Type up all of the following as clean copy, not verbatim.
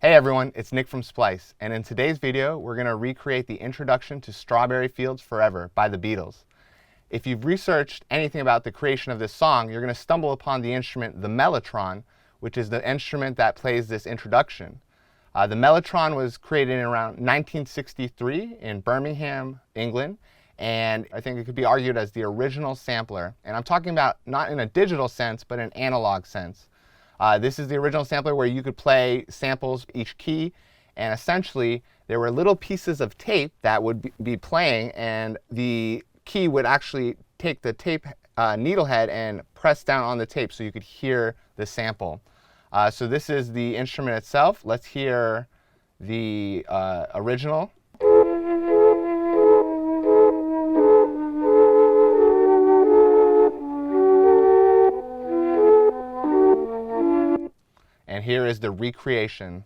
Hey everyone, it's Nick from Splice, and in today's video we're going to recreate the introduction to Strawberry Fields Forever by the Beatles. If you've researched anything about the creation of this song, you're going to stumble upon the instrument the Mellotron, which is the instrument that plays this introduction. The Mellotron was created in around 1963 in Birmingham, England, and I think it could be argued as the original sampler. And I'm talking about not in a digital sense, but an analog sense. This is the original sampler where you could play samples each key, and essentially there were little pieces of tape that would be playing, and the key would actually take the tape needle head and press down on the tape so you could hear the sample. So this is the instrument itself. Let's hear the original. And here is the recreation.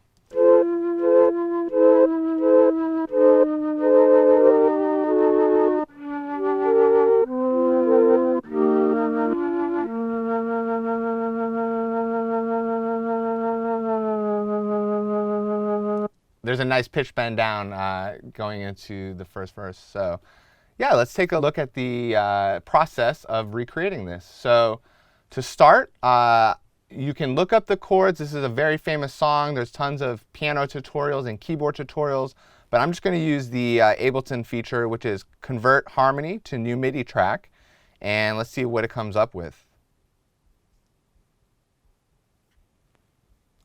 There's a nice pitch bend down going into the first verse. So yeah, let's take a look at the process of recreating this. So to start, you can look up the chords. This is a very famous song. There's tons of piano tutorials and keyboard tutorials, but I'm just going to use the Ableton feature, which is convert harmony to new MIDI track, and let's see what it comes up with.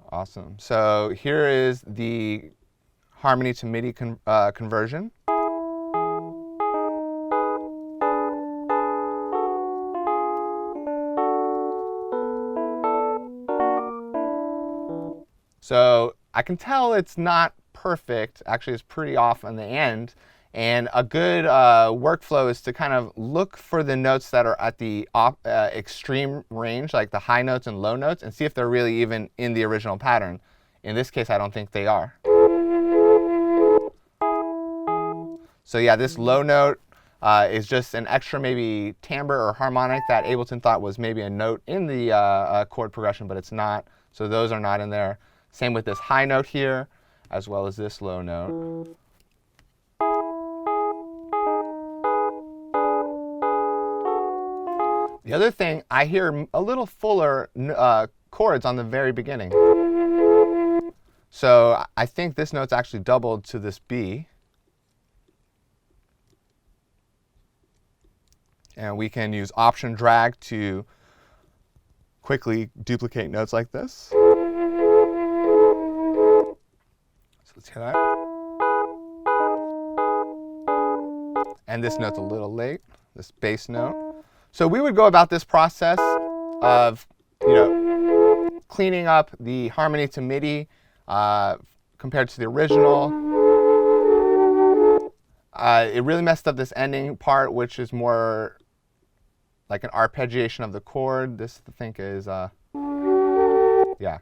Awesome. So here is the harmony to MIDI conversion. So I can tell it's not perfect. Actually, it's pretty off on the end. And a good workflow is to kind of look for the notes that are at the extreme range, like the high notes and low notes, and see if they're really even in the original pattern. In this case, I don't think they are. So yeah, this low note is just an extra maybe timbre or harmonic that Ableton thought was maybe a note in the chord progression, but it's not. So those are not in there. Same with this high note here, as well as this low note. The other thing, I hear a little fuller chords on the very beginning. So I think this note's actually doubled to this B. And we can use Option drag to quickly duplicate notes like this. Let's hear that. And this note's a little late, this bass note. So we would go about this process of, cleaning up the harmony to MIDI compared to the original. It really messed up this ending part, which is more like an arpeggiation of the chord. This, I think, is, yeah,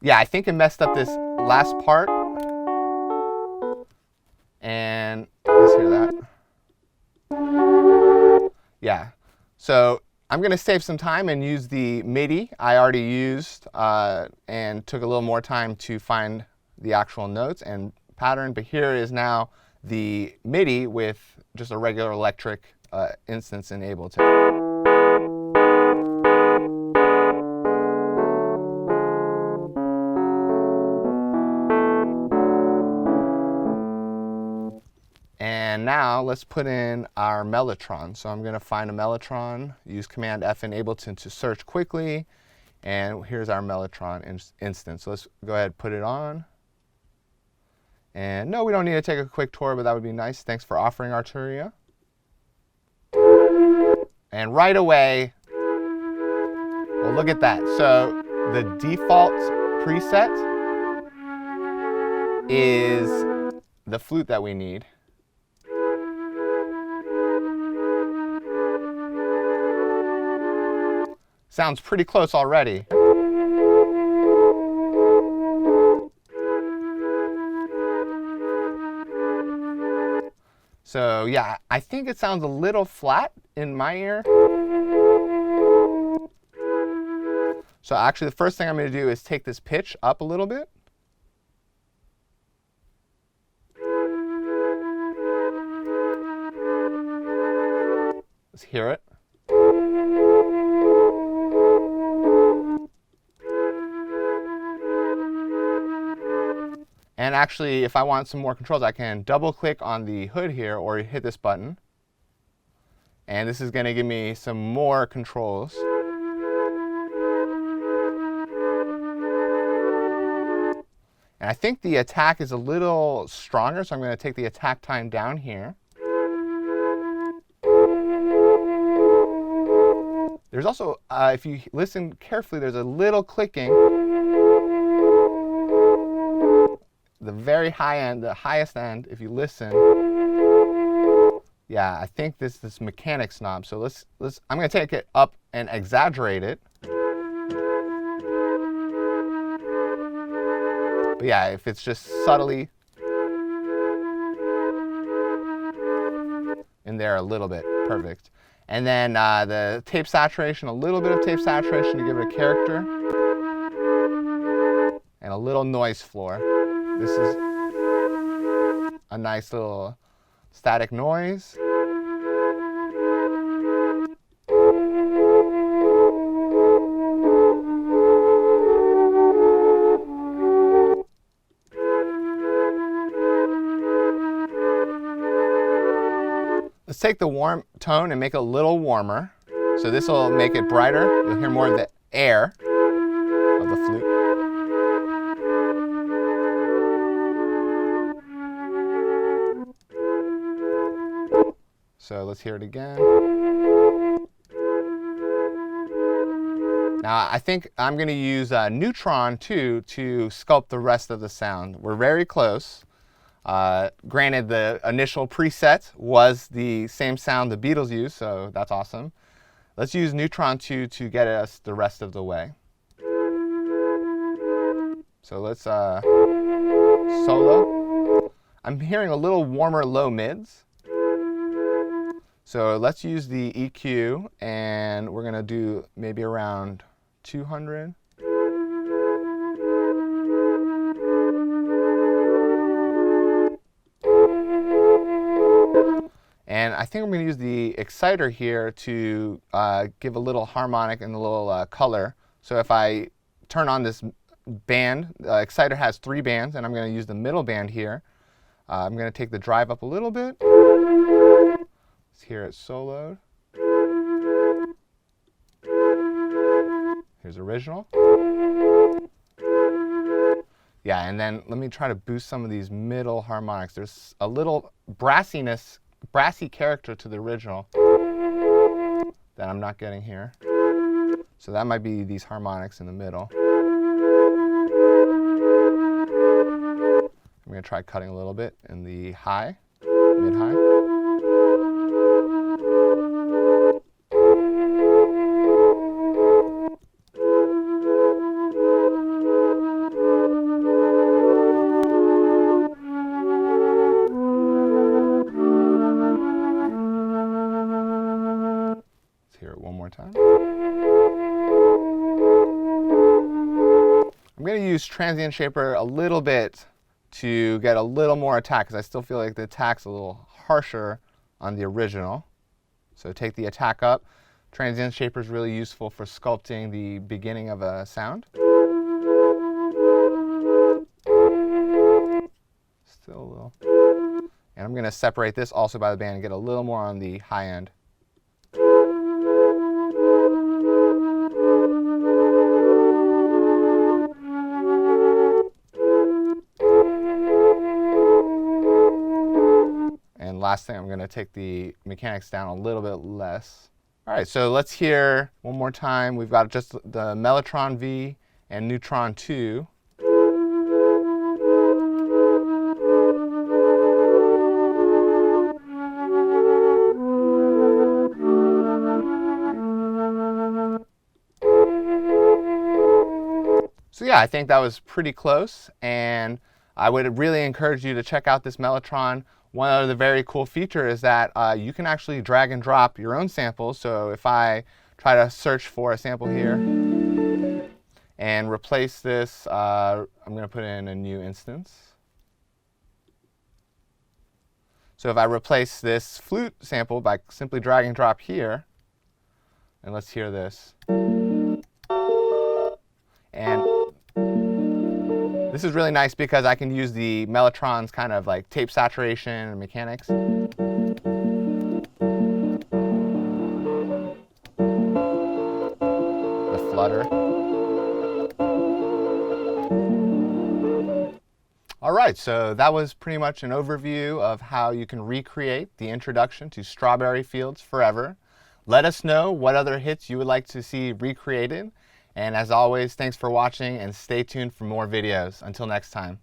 I think it messed up this last part. And let's hear that. Yeah. So I'm going to save some time and use the MIDI I already used and took a little more time to find the actual notes and pattern. But here is now the MIDI with just a regular electric instance in Ableton. And now let's put in our Mellotron. So I'm going to find a Mellotron, use Command F in Ableton to search quickly, and here's our Mellotron instance. So let's go ahead and put it on. And no, we don't need to take a quick tour, but that would be nice. Thanks for offering, Arturia. And right away, well, look at that. So the default preset is the flute that we need. Sounds pretty close already. So yeah, I think it sounds a little flat in my ear. So actually the first thing I'm going to do is take this pitch up a little bit. Let's hear it. And actually, if I want some more controls, I can double click on the hood here or hit this button. And this is going to give me some more controls. And I think the attack is a little stronger, so I'm going to take the attack time down here. There's also, if you listen carefully, there's a little clicking. The very high end, the highest end, if you listen, yeah, I think this mechanics knob. So I'm going to take it up and exaggerate it. But yeah, if it's just subtly in there a little bit, perfect. And then the tape saturation, a little bit of tape saturation to give it a character. And a little noise floor. This is a nice little static noise. Let's take the warm tone and make it a little warmer. So this will make it brighter. You'll hear more of the air of the flute. So let's hear it again. Now I think I'm going to use Neutron too to sculpt the rest of the sound. We're very close. Granted, the initial preset was the same sound the Beatles used, so that's awesome. Let's use Neutron 2 to get us the rest of the way. So let's solo. I'm hearing a little warmer low mids. So let's use the EQ, and we're going to do maybe around 200. And I think I'm going to use the exciter here to give a little harmonic and a little color. So if I turn on this band, the exciter has 3 bands, and I'm going to use the middle band here. I'm going to take the drive up a little bit. Let's hear it soloed. Here's original. Yeah, and then let me try to boost some of these middle harmonics. There's a little brassy character to the original that I'm not getting here. So that might be these harmonics in the middle. I'm going to try cutting a little bit in the high, mid-high. Hear it one more time. I'm going to use transient shaper a little bit to get a little more attack, because I still feel like the attack's a little harsher on the original. So take the attack up. Transient shaper is really useful for sculpting the beginning of a sound. Still a little. And I'm going to separate this also by the band and get a little more on the high end. And last thing, I'm going to take the mechanics down a little bit less. All right, so let's hear one more time. We've got just the Mellotron V and Neutron 2. So yeah, I think that was pretty close, and I would really encourage you to check out this Mellotron. One of the very cool features is that you can actually drag and drop your own samples. So if I try to search for a sample here and replace this, I'm going to put in a new instance. So if I replace this flute sample by simply drag and drop here, and let's hear this. And this is really nice because I can use the Mellotron's kind of like tape saturation and mechanics. The flutter. All right, so that was pretty much an overview of how you can recreate the introduction to Strawberry Fields Forever. Let us know what other hits you would like to see recreated. And as always, thanks for watching and stay tuned for more videos. Until next time.